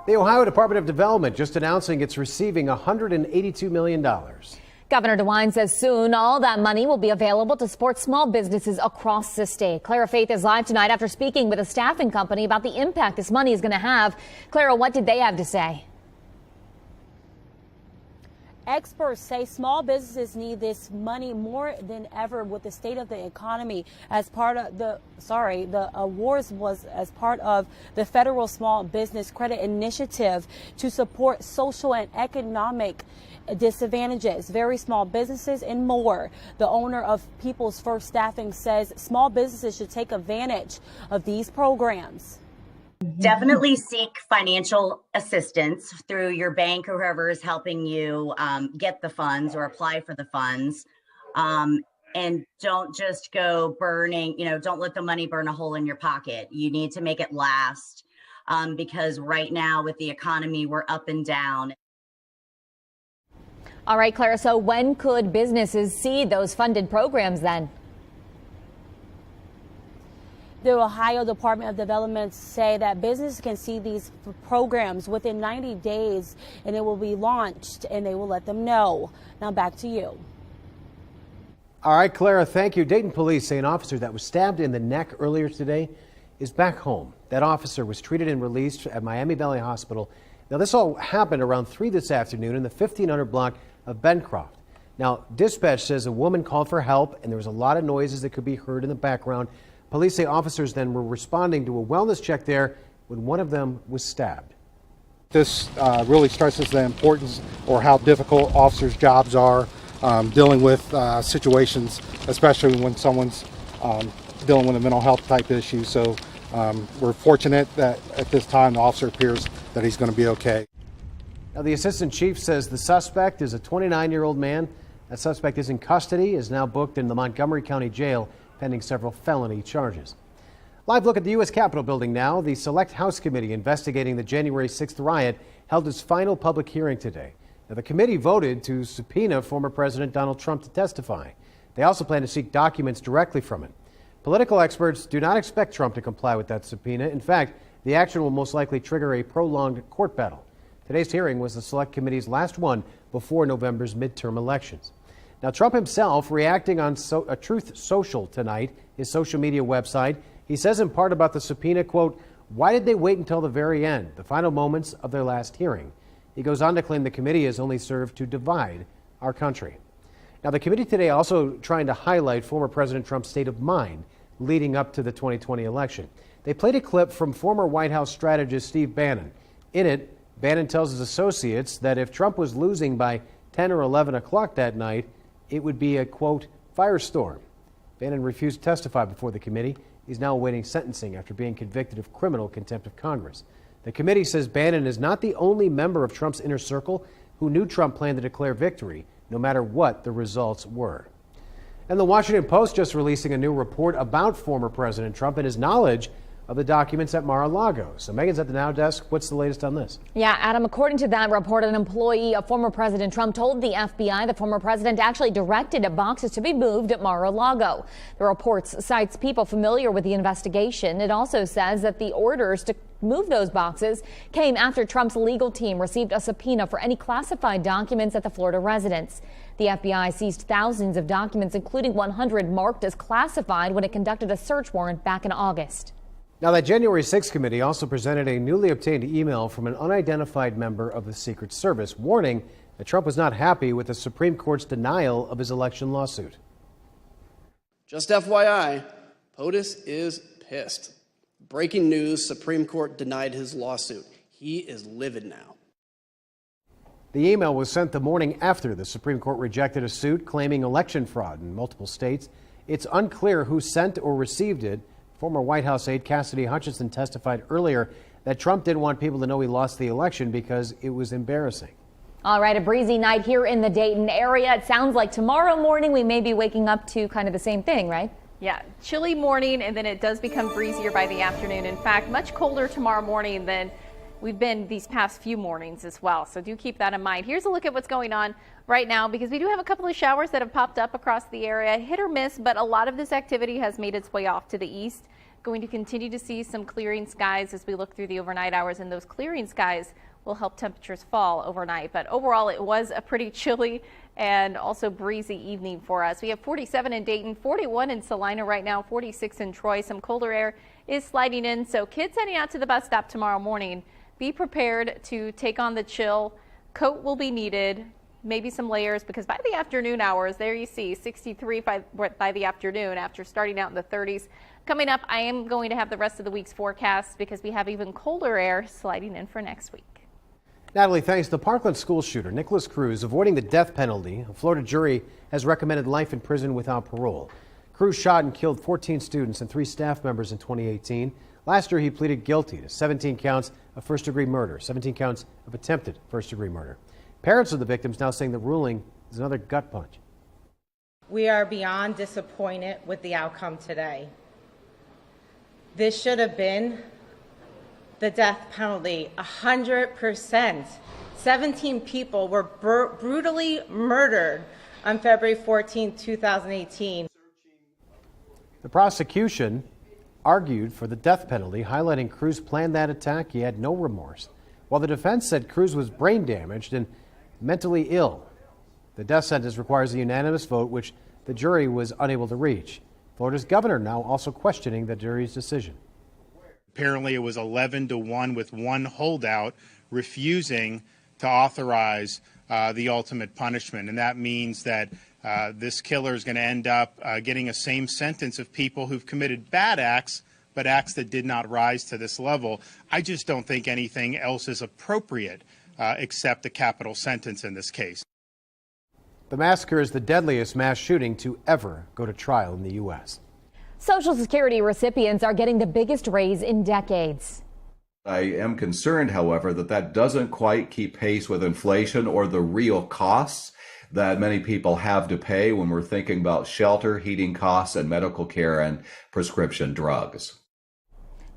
The Ohio Department of Development just announcing it's receiving $182 million. Governor DeWine says soon all that money will be available to support small businesses across the state. Clara Faith is live tonight after speaking with a staffing company about the impact this money is going to have. Clara, what did they have to say? Experts say small businesses need this money more than ever with the state of the economy. As part of the awards was as part of the federal small business credit initiative to support social and economic disadvantages, very small businesses and more. The owner of People's First Staffing says small businesses should take advantage of these programs. Definitely seek financial assistance through your bank or whoever is helping you get the funds or apply for the funds. And don't just go burning, don't let the money burn a hole in your pocket. You need to make it last because right now with the economy, we're up and down. All right, Clara, so when could businesses see those funded programs then? The Ohio Department of Development say that businesses can see these programs within 90 days and it will be launched and they will let them know. Now back to you. All right, Clara, thank you. Dayton police say an officer that was stabbed in the neck earlier today is back home. That officer was treated and released at Miami Valley Hospital. Now, this all happened around 3 this afternoon in the 1500 block of Bencroft. Now, dispatch says a woman called for help and there was a lot of noises that could be heard in the background. Police say officers then were responding to a wellness check there when one of them was stabbed. This really stresses the importance or how difficult officers' jobs are dealing with situations, especially when someone's dealing with a mental health type issue. So we're fortunate that at this time the officer appears that he's going to be okay. Now, the assistant chief says the suspect is a 29-year-old man. That suspect is in custody, is now booked in the Montgomery County Jail, pending several felony charges. Live look at the U.S. Capitol building now. The Select House Committee investigating the January 6th riot held its final public hearing today. Now, the committee voted to subpoena former President Donald Trump to testify. They also plan to seek documents directly from him. Political experts do not expect Trump to comply with that subpoena. In fact, the action will most likely trigger a prolonged court battle. Today's hearing was the Select Committee's last one before November's midterm elections. Now, Trump himself reacting on Truth Social tonight, his social media website. He says in part about the subpoena, quote, "Why did they wait until the very end, the final moments of their last hearing?" He goes on to claim the committee has only served to divide our country. Now, the committee today also trying to highlight former President Trump's state of mind leading up to the 2020 election. They played a clip from former White House strategist Steve Bannon. In it, Bannon tells his associates that if Trump was losing by 10 or 11 o'clock that night, it would be a, quote, firestorm. Bannon refused to testify before the committee. He's now awaiting sentencing after being convicted of criminal contempt of Congress. The committee says Bannon is not the only member of Trump's inner circle who knew Trump planned to declare victory, no matter what the results were. And the Washington Post just releasing a new report about former President Trump and his knowledge of the documents at Mar-a-Lago. So Megan's at the Now Desk. What's the latest on this? Yeah, Adam, according to that report, an employee of former President Trump told the FBI the former president actually directed boxes to be moved at Mar-a-Lago. The report cites people familiar with the investigation. It also says that the orders to move those boxes came after Trump's legal team received a subpoena for any classified documents at the Florida residence. The FBI seized thousands of documents, including 100 marked as classified when it conducted a search warrant back in August. Now, that January 6th committee also presented a newly obtained email from an unidentified member of the Secret Service warning that Trump was not happy with the Supreme Court's denial of his election lawsuit. Just FYI, POTUS is pissed. Breaking news, Supreme Court denied his lawsuit. He is livid now. The email was sent the morning after the Supreme Court rejected a suit claiming election fraud in multiple states. It's unclear who sent or received it. Former White House aide Cassidy Hutchinson testified earlier that Trump didn't want people to know he lost the election because it was embarrassing. All right, a breezy night here in the Dayton area. It sounds like tomorrow morning we may be waking up to kind of the same thing, right? Yeah, chilly morning, and then it does become breezier by the afternoon. In fact, much colder tomorrow morning than we've been these past few mornings as well. So do keep that in mind. Here's a look at what's going on right now, because we do have a couple of showers that have popped up across the area, hit or miss, but a lot of this activity has made its way off to the east. Going to continue to see some clearing skies as we look through the overnight hours, and those clearing skies will help temperatures fall overnight. But overall, it was a pretty chilly and also breezy evening for us. We have 47 in Dayton, 41 in Salina right now, 46 in Troy. Some colder air is sliding in, so kids heading out to the bus stop tomorrow morning, be prepared to take on the chill. Coat will be needed, maybe some layers, because by the afternoon hours, there you see 63 by the afternoon after starting out in the 30s. Coming up, I am going to have the rest of the week's forecast because we have even colder air sliding in for next week. Natalie, thanks. The Parkland school shooter, Nicholas Cruz, avoiding the death penalty. A Florida jury has recommended life in prison without parole. Cruz shot and killed 14 students and 3 staff members in 2018. Last year, he pleaded guilty to 17 counts of first-degree murder, 17 counts of attempted first-degree murder. Parents of the victims now saying the ruling is another gut punch. We are beyond disappointed with the outcome today. This should have been the death penalty, 100%. 17 people were brutally murdered on February 14, 2018. The prosecution argued for the death penalty, highlighting Cruz planned that attack. He had no remorse, while the defense said Cruz was brain damaged and mentally ill. The death sentence requires a unanimous vote, which the jury was unable to reach. Florida's governor now also questioning the jury's decision. Apparently it was 11-1 with one holdout refusing to authorize the ultimate punishment. And that means that this killer is going to end up getting a same sentence of people who've committed bad acts, but acts that did not rise to this level. I just don't think anything else is appropriate except a capital sentence in this case. The massacre is the deadliest mass shooting to ever go to trial in the U.S. Social Security recipients are getting the biggest raise in decades. I am concerned, however, that that doesn't quite keep pace with inflation or the real costs that many people have to pay when we're thinking about shelter, heating costs, and medical care and prescription drugs.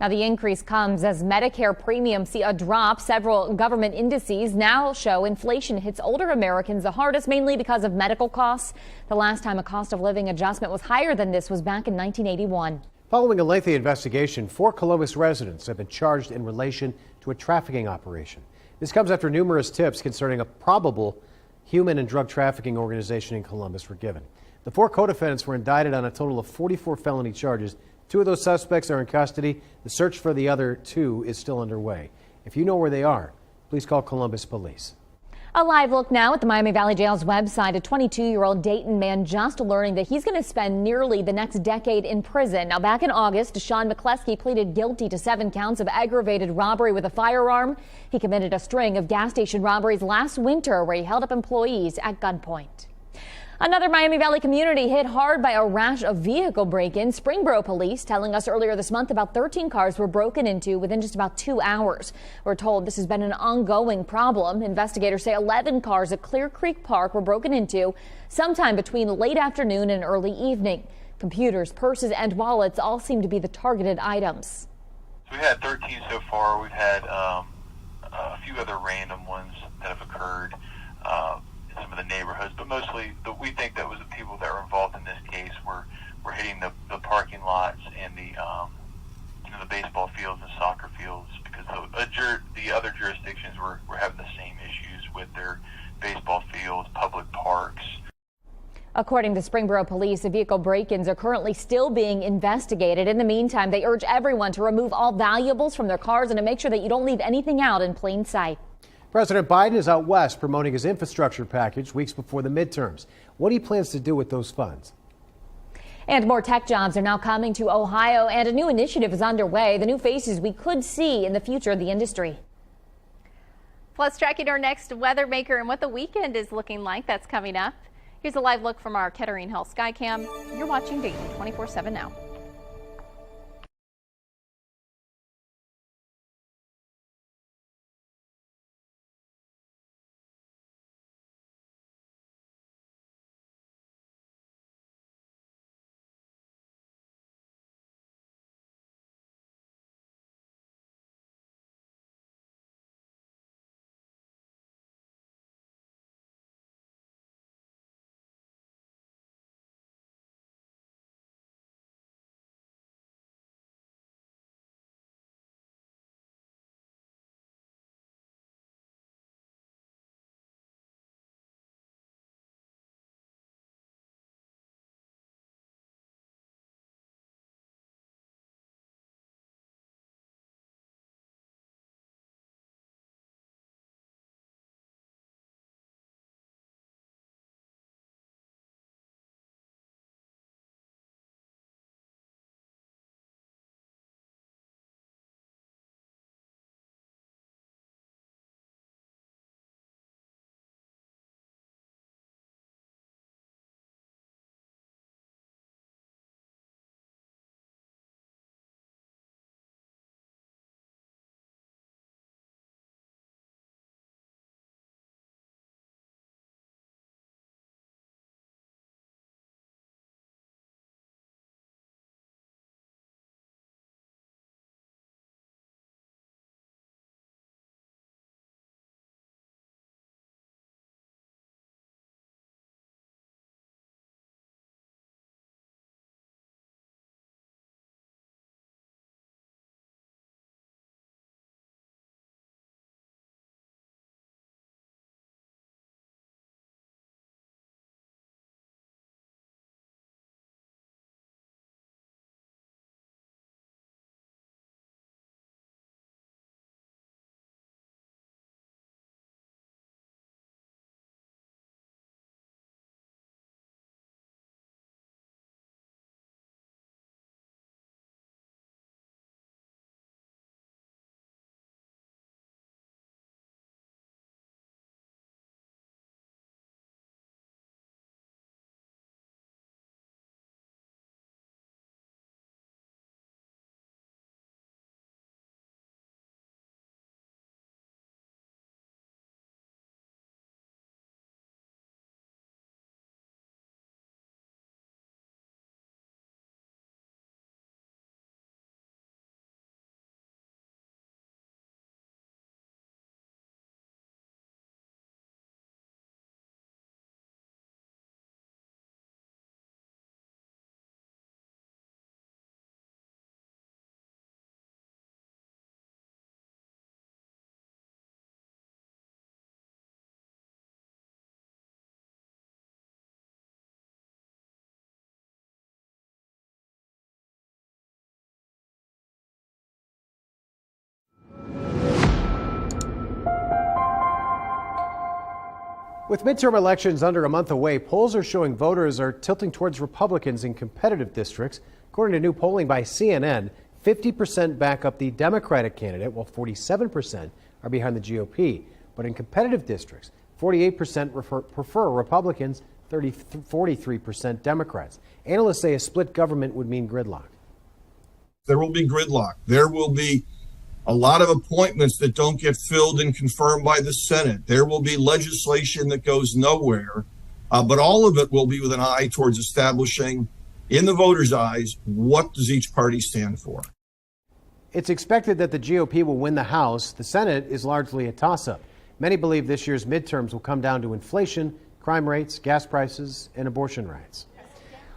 Now, the increase comes as Medicare premiums see a drop. Several government indices now show inflation hits older Americans the hardest, mainly because of medical costs. The last time a cost of living adjustment was higher than this was back in 1981. Following a lengthy investigation, 4 Columbus residents have been charged in relation to a trafficking operation. This comes after numerous tips concerning a probable human and drug trafficking organization in Columbus were given. The 4 co-defendants were indicted on a total of 44 felony charges. 2 of those suspects are in custody. The search for the other 2 is still underway. If you know where they are, please call Columbus Police. A live look now at the Miami Valley Jail's website. A 22-year-old Dayton man just learning that he's going to spend nearly the next decade in prison. Now, back in August, Deshaun McCleskey pleaded guilty to 7 counts of aggravated robbery with a firearm. He committed a string of gas station robberies last winter where he held up employees at gunpoint. Another Miami Valley community hit hard by a rash of vehicle break-ins. Springboro police telling us earlier this month about 13 cars were broken into within just about 2 hours. We're told this has been an ongoing problem. Investigators say 11 cars at Clear Creek Park were broken into sometime between late afternoon and early evening. Computers, purses, and wallets all seem to be the targeted items. We've had 13 so far. We've had a few other random ones that have occurred. Some of the neighborhoods, but mostly we think that was the people that were involved in this case were hitting the parking lots and the baseball fields and soccer fields, because the other jurisdictions were having the same issues with their baseball fields, public parks. According to Springboro Police, the vehicle break-ins are currently still being investigated. In the meantime, they urge everyone to remove all valuables from their cars and to make sure that you don't leave anything out in plain sight. President Biden is out west promoting his infrastructure package weeks before the midterms. What he plans to do with those funds. And more tech jobs are now coming to Ohio, and a new initiative is underway. The new faces we could see in the future of the industry. Plus, tracking our next weather maker and what the weekend is looking like. That's coming up. Here's a live look from our Kettering Health Skycam. You're watching Dayton 24/7 now. With midterm elections under a month away, polls are showing voters are tilting towards Republicans in competitive districts. According to new polling by CNN, 50% back up the Democratic candidate, while 47% are behind the GOP. But in competitive districts, 48% prefer Republicans, 43% Democrats. Analysts say a split government would mean gridlock. There will be gridlock. There will be a lot of appointments that don't get filled and confirmed by the Senate. There will be legislation that goes nowhere, but all of it will be with an eye towards establishing, in the voters' eyes, what does each party stand for. It's expected that the GOP will win the House. The Senate is largely a toss-up. Many believe this year's midterms will come down to inflation, crime rates, gas prices, and abortion rights.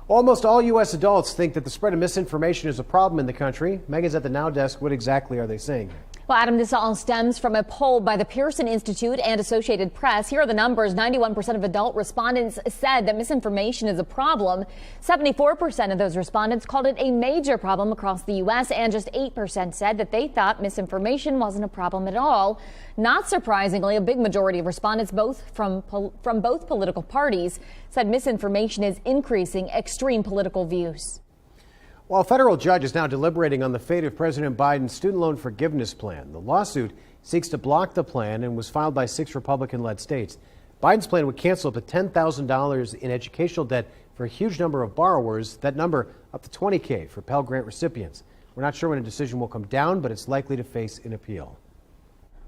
Almost all U.S. adults think that the spread of misinformation is a problem in the country. Megan's at the Now Desk. What exactly are they saying? Well, Adam, this all stems from a poll by the Pearson Institute and Associated Press. Here are the numbers. 91% of adult respondents said that misinformation is a problem. 74% of those respondents called it a major problem across the U.S., and just 8% said that they thought misinformation wasn't a problem at all. Not surprisingly, a big majority of respondents, from both political parties, said misinformation is increasing extreme political views. While a federal judge is now deliberating on the fate of President Biden's student loan forgiveness plan, the lawsuit seeks to block the plan and was filed by 6 Republican-led states. Biden's plan would cancel up to $10,000 in educational debt for a huge number of borrowers, that number up to $20,000 for Pell Grant recipients. We're not sure when a decision will come down, but it's likely to face an appeal.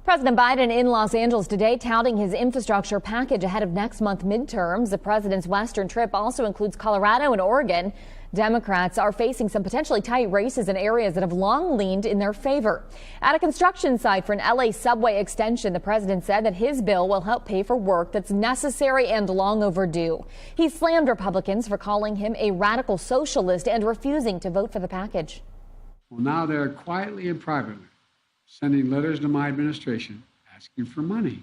President Biden in Los Angeles today touting his infrastructure package ahead of next month's midterms. The president's Western trip also includes Colorado and Oregon. Democrats are facing some potentially tight races in areas that have long leaned in their favor. At a construction site for an LA subway extension, the president said that his bill will help pay for work that's necessary and long overdue. He slammed Republicans for calling him a radical socialist and refusing to vote for the package. Well, now they're quietly and privately sending letters to my administration asking for money.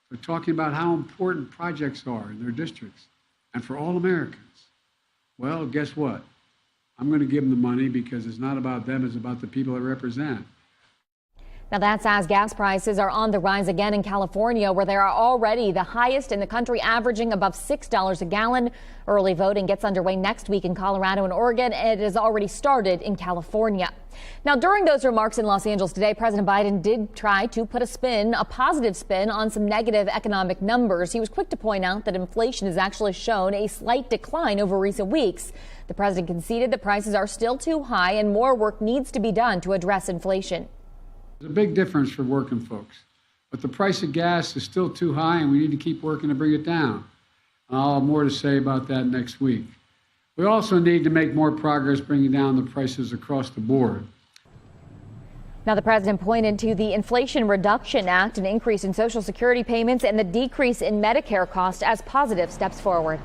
They're talking about how important projects are in their districts and for all Americans. Well, guess what? I'm going to give them the money because it's not about them, it's about the people they represent. Now that's as gas prices are on the rise again in California, where they are already the highest in the country, averaging above $6 a gallon. Early voting gets underway next week in Colorado and Oregon, and it has already started in California. Now, during those remarks in Los Angeles today, President Biden did try to put a positive spin on some negative economic numbers. He was quick to point out that inflation has actually shown a slight decline over recent weeks. The president conceded that prices are still too high and more work needs to be done to address inflation. There's a big difference for working folks, but the price of gas is still too high and we need to keep working to bring it down. I'll have more to say about that next week. We also need to make more progress bringing down the prices across the board. Now, the president pointed to the Inflation Reduction Act, an increase in Social Security payments, and the decrease in Medicare costs as positive steps forward.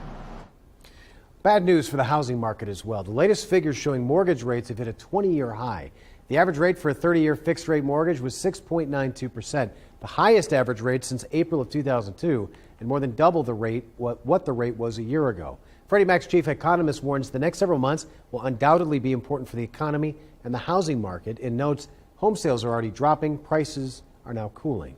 Bad news for the housing market as well. The latest figures showing mortgage rates have hit a 20-year high. The average rate for a 30-year fixed-rate mortgage was 6.92%, the highest average rate since April of 2002, and more than double the rate what the rate was a year ago. Freddie Mac's chief economist warns the next several months will undoubtedly be important for the economy and the housing market, and notes home sales are already dropping, prices are now cooling.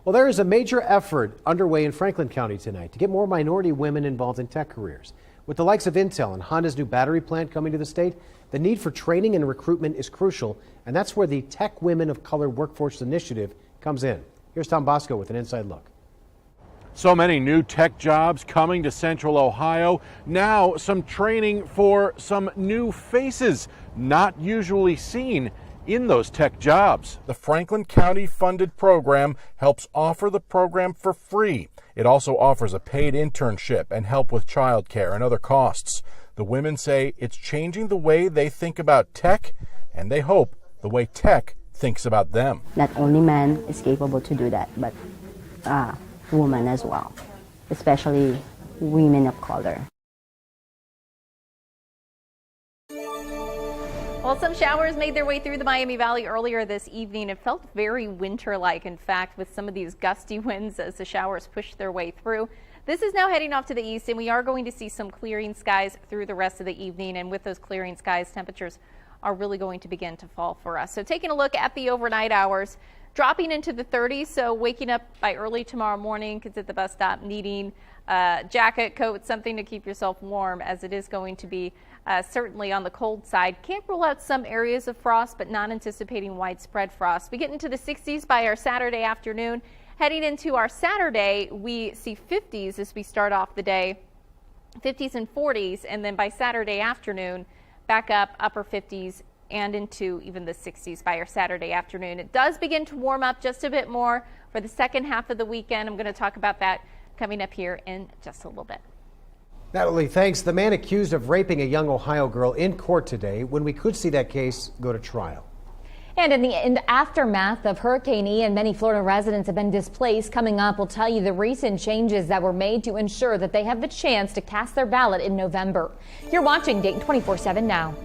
Well, there is a major effort underway in Franklin County tonight to get more minority women involved in tech careers. With the likes of Intel and Honda's new battery plant coming to the state, the need for training and recruitment is crucial, and that's where the Tech Women of Color Workforce Initiative comes in. Here's Tom Bosco with an inside look. So many new tech jobs coming to Central Ohio. Now some training for some new faces not usually seen in those tech jobs. The Franklin County funded program helps offer the program for free. It also offers a paid internship and help with childcare and other costs. The women say it's changing the way they think about tech, and they hope the way tech thinks about them. Not only men is capable to do that, but women as well, especially women of color. Well, some showers made their way through the Miami Valley earlier this evening. It felt very winter-like, in fact, with some of these gusty winds as the showers pushed their way through. This is now heading off to the east, and we are going to see some clearing skies through the rest of the evening. And with those clearing skies, temperatures are really going to begin to fall for us. So taking a look at the overnight hours, dropping into the 30s. So waking up by early tomorrow morning, kids at the bus stop needing a jacket, coat, something to keep yourself warm, as it is going to be certainly on the cold side. Can't rule out some areas of frost, but not anticipating widespread frost. We get into the 60s by our Saturday afternoon. Heading into our Saturday, we see 50s as we start off the day, 50s and 40s, and then by Saturday afternoon, back up upper 50s and into even the 60s by our Saturday afternoon. It does begin to warm up just a bit more for the second half of the weekend. I'm going to talk about that coming up here in just a little bit. Natalie, thanks. The man accused of raping a young Ohio girl in court today, when we could see that case go to trial. And in the aftermath of Hurricane Ian, many Florida residents have been displaced. Coming up, we'll tell you the recent changes that were made to ensure that they have the chance to cast their ballot in November. You're watching Dayton 24/7 now.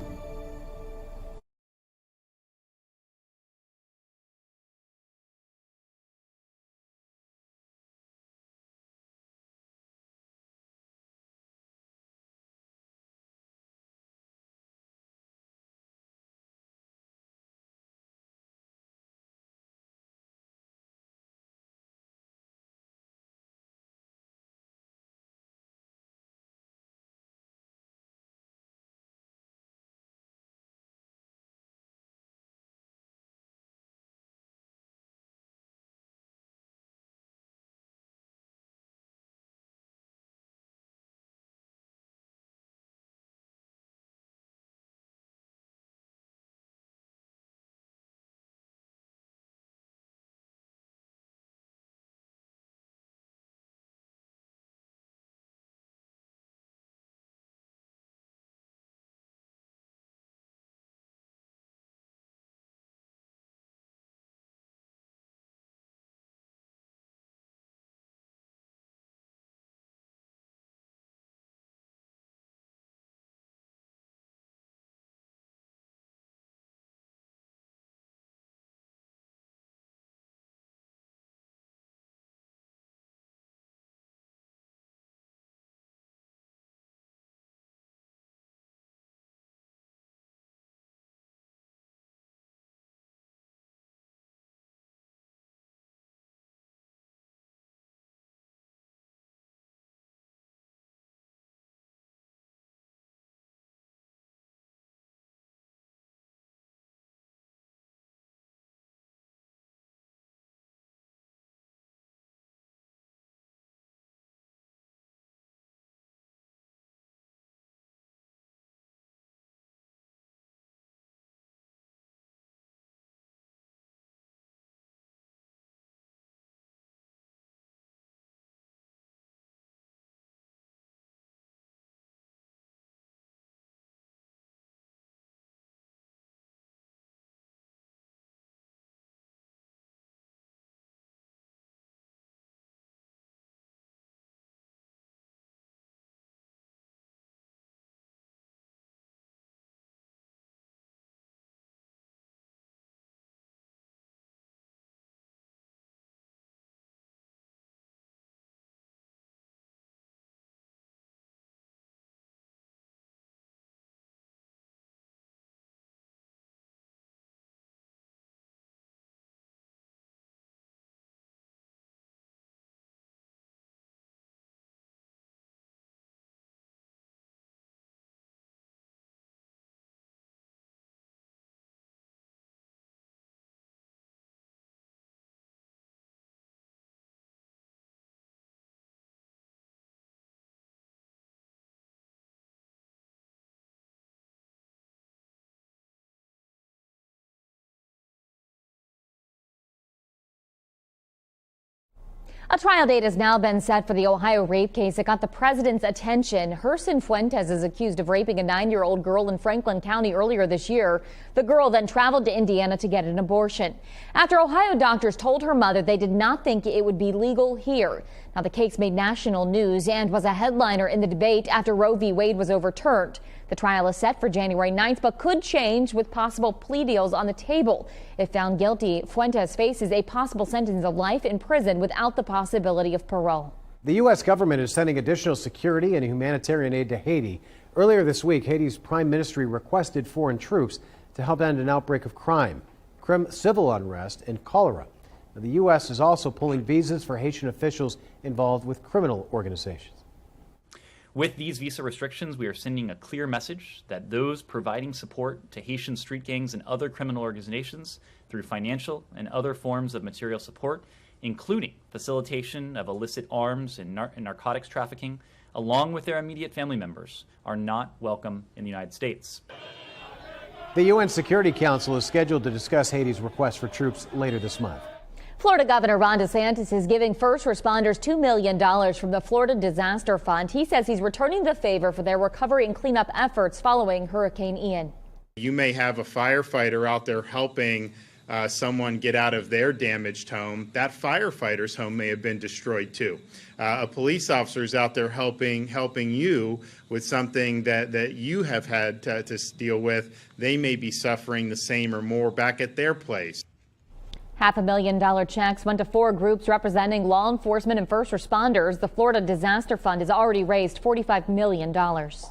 A trial date has now been set for the Ohio rape case that got the president's attention. Herson Fuentes is accused of raping a 9-year-old girl in Franklin County earlier this year. The girl then traveled to Indiana to get an abortion after Ohio doctors told her mother they did not think it would be legal here. Now, the case made national news and was a headliner in the debate after Roe v. Wade was overturned. The trial is set for January 9th, but could change with possible plea deals on the table. If found guilty, Fuentes faces a possible sentence of life in prison without the possibility of parole. The U.S. government is sending additional security and humanitarian aid to Haiti. Earlier this week, Haiti's prime ministry requested foreign troops to help end an outbreak of crime, civil unrest, and cholera. Now, the U.S. is also pulling visas for Haitian officials involved with criminal organizations. With these visa restrictions, we are sending a clear message that those providing support to Haitian street gangs and other criminal organizations through financial and other forms of material support, including facilitation of illicit arms and narcotics trafficking, along with their immediate family members, are not welcome in the United States. The UN Security Council is scheduled to discuss Haiti's request for troops later this month. Florida Governor Ron Desantis is giving first responders $2 million from the Florida Disaster Fund. He says he's returning the favor for their recovery and cleanup efforts following Hurricane Ian. You may have a firefighter out there helping someone get out of their damaged home. That firefighter's home may have been destroyed too. A police officer is out there helping you with something that you have had to deal with. They may be suffering the same or more back at their place. $500,000 checks went to 4 groups representing law enforcement and first responders. The Florida Disaster Fund has already raised $45 million.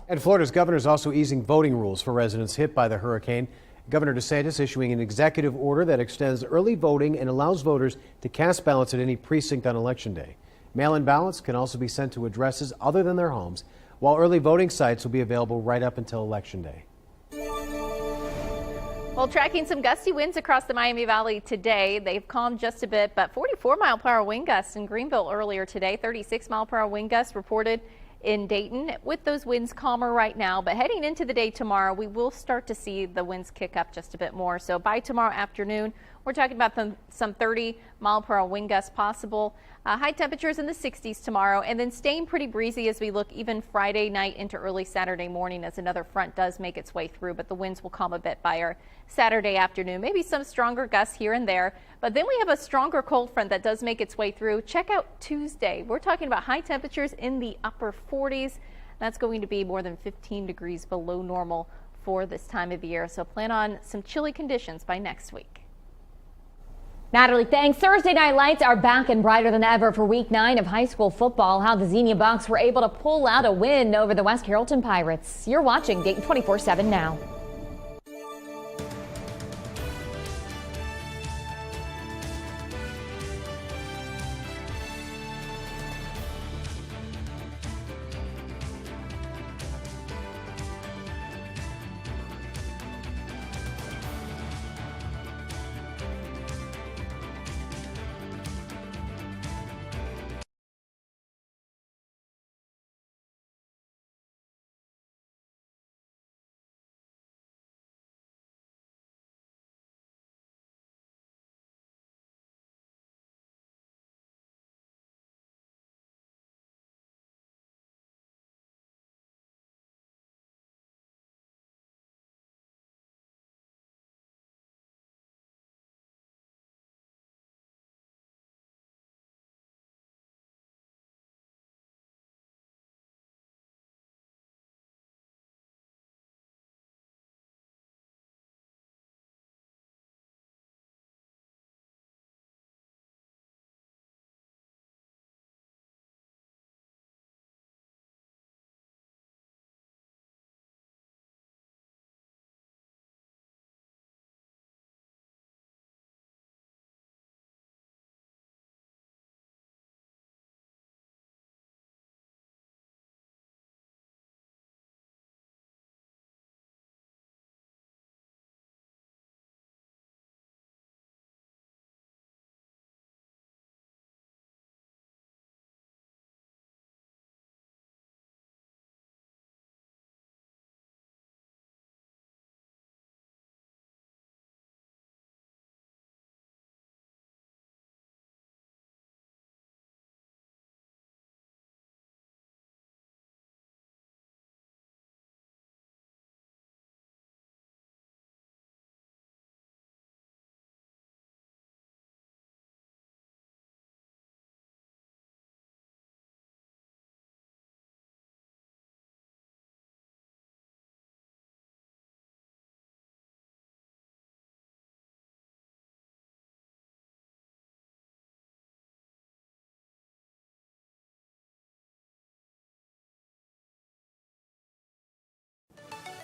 And Florida's governor is also easing voting rules for residents hit by the hurricane. Governor Desantis issuing an executive order that extends early voting and allows voters to cast ballots at any precinct on Election Day. Mail-in ballots can also be sent to addresses other than their homes, while early voting sites will be available right up until Election Day. Well, tracking some gusty winds across the Miami Valley today. They've calmed just a bit, but 44-mile-per-hour wind gusts in Greenville earlier today. 36-mile-per-hour wind gusts reported in Dayton, with those winds calmer right now. But heading into the day tomorrow, we will start to see the winds kick up just a bit more. So by tomorrow afternoon, we're talking about some 30-mile-per-hour wind gusts possible. High temperatures in the 60s tomorrow, and then staying pretty breezy as we look even Friday night into early Saturday morning as another front does make its way through. But the winds will calm a bit by our Saturday afternoon. Maybe some stronger gusts here and there. But then we have a stronger cold front that does make its way through. Check out Tuesday. We're talking about high temperatures in the upper 40s. That's going to be more than 15 degrees below normal for this time of year. So plan on some chilly conditions by next week. Natalie, thanks. Thursday night lights are back and brighter than ever for week 9 of high school football. How the Xenia Bucks were able to pull out a win over the West Carrollton Pirates. You're watching Dayton 24/7 now.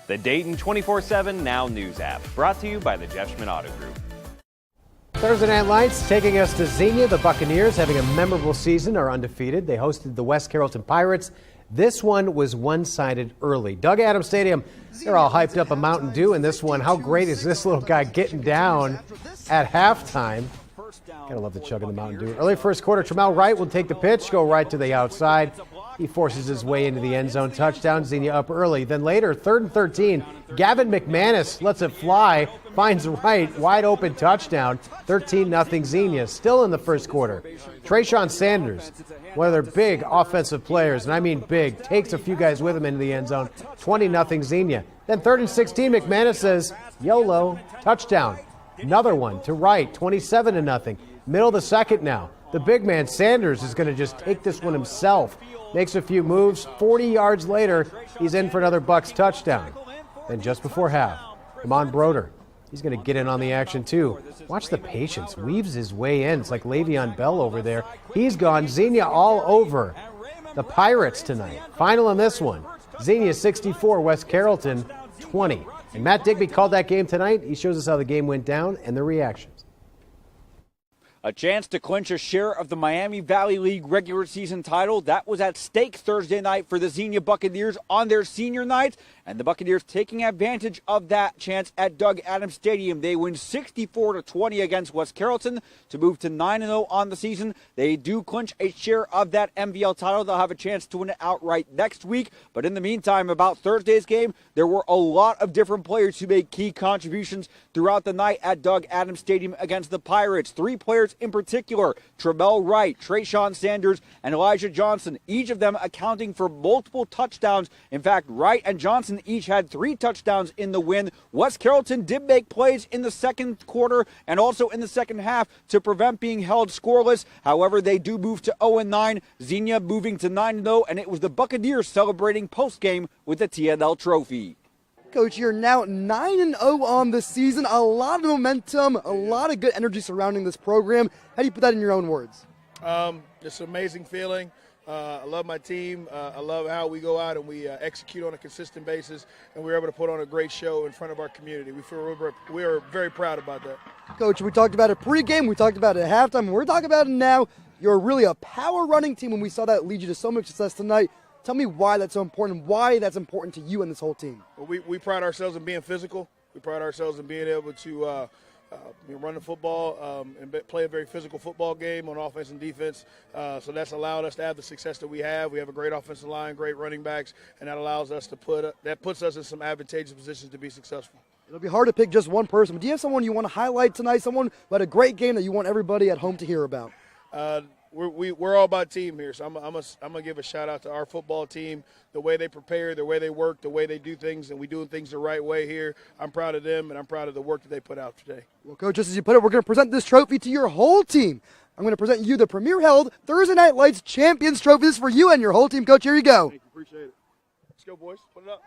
The Dayton 24/7 Now News app, brought to you by the Jeff Schmidt Auto Group. Thursday Night Lights taking us to Xenia. The Buccaneers, having a memorable season, are undefeated. They hosted the West Carrollton Pirates. This one was one-sided early. Doug Adams Stadium, they're all hyped up a Mountain Dew in this one. How great is this little guy getting down at halftime? Gotta love the chug of the Mountain Dew. Early first quarter, Trammell Wright will take the pitch, go right to the outside. He forces his way into the end zone. Touchdown, Xenia up early. Then later, 3rd and 13, Gavin McManus lets it fly, finds Wright, wide open touchdown, 13-0 Xenia. Still in the first quarter. Trayshawn Sanders, one of their big offensive players, and I mean big, takes a few guys with him into the end zone, 20-0 Xenia. Then 3rd and 16, McManus says, YOLO, touchdown. Another one to Wright, 27-0. Middle of the second now. The big man, Sanders, is going to just take this one himself. Makes a few moves. 40 yards later, he's in for another Bucs touchdown. Then just before half, Amon Broder. He's going to get in on the action, too. Watch the patience. Weaves his way in. It's like Le'Veon Bell over there. He's gone. Xenia all over the Pirates tonight. Final in this one. Xenia 64, West Carrollton 20. And Matt Digby called that game tonight. He shows us how the game went down and the reactions. A chance to clinch a share of the Miami Valley League regular season title. That was at stake Thursday night for the Xenia Buccaneers on their senior night. And the Buccaneers taking advantage of that chance at Doug Adams Stadium. They win 64-20 against West Carrollton to move to 9-0 on the season. They do clinch a share of that MVL title. They'll have a chance to win it outright next week. But in the meantime, about Thursday's game, there were a lot of different players who made key contributions throughout the night at Doug Adams Stadium against the Pirates. 3 players in particular, Trammell Wright, Trayshawn Sanders, and Elijah Johnson, each of them accounting for multiple touchdowns. In fact, Wright and Johnson each had 3 touchdowns in the win. West Carrollton did make plays in the second quarter and also in the second half to prevent being held scoreless. However, they do move to 0-9, Xenia moving to 9-0, and it was the Buccaneers celebrating post-game with the TNL trophy. Coach, you're now 9-0 on the season. A lot of momentum, a lot of good energy surrounding this program. How do you put that in your own words? Just an amazing feeling. I love my team. I love how we go out and we execute on a consistent basis, and we're able to put on a great show in front of our community. We are very proud about that. Coach, we talked about it pregame, we talked about it at halftime, and we're talking about it now. You're really a power running team, and we saw that lead you to so much success tonight. Tell me why that's so important, why that's important to you and this whole team. Well, we pride ourselves in being physical. We pride ourselves in being able to run the football and play a very physical football game on offense and defense. So that's allowed us to have the success that we have. We have a great offensive line, great running backs, and that allows us to puts us in some advantageous positions to be successful. It'll be hard to pick just one person, but do you have someone you want to highlight tonight, someone who had a great game that you want everybody at home to hear about? We're all about team here, so I'm gonna give a shout out to our football team, the way they prepare, the way they work, the way they do things, and we doing things the right way here. I'm proud of them, and I'm proud of the work that they put out today. Well, Coach, just as you put it, we're going to present this trophy to your whole team. I'm going to present you the Premier Held Thursday Night Lights Champions Trophy. This is for you and your whole team. Coach, here you go. Thank you, appreciate it. Let's go, boys. Put it up.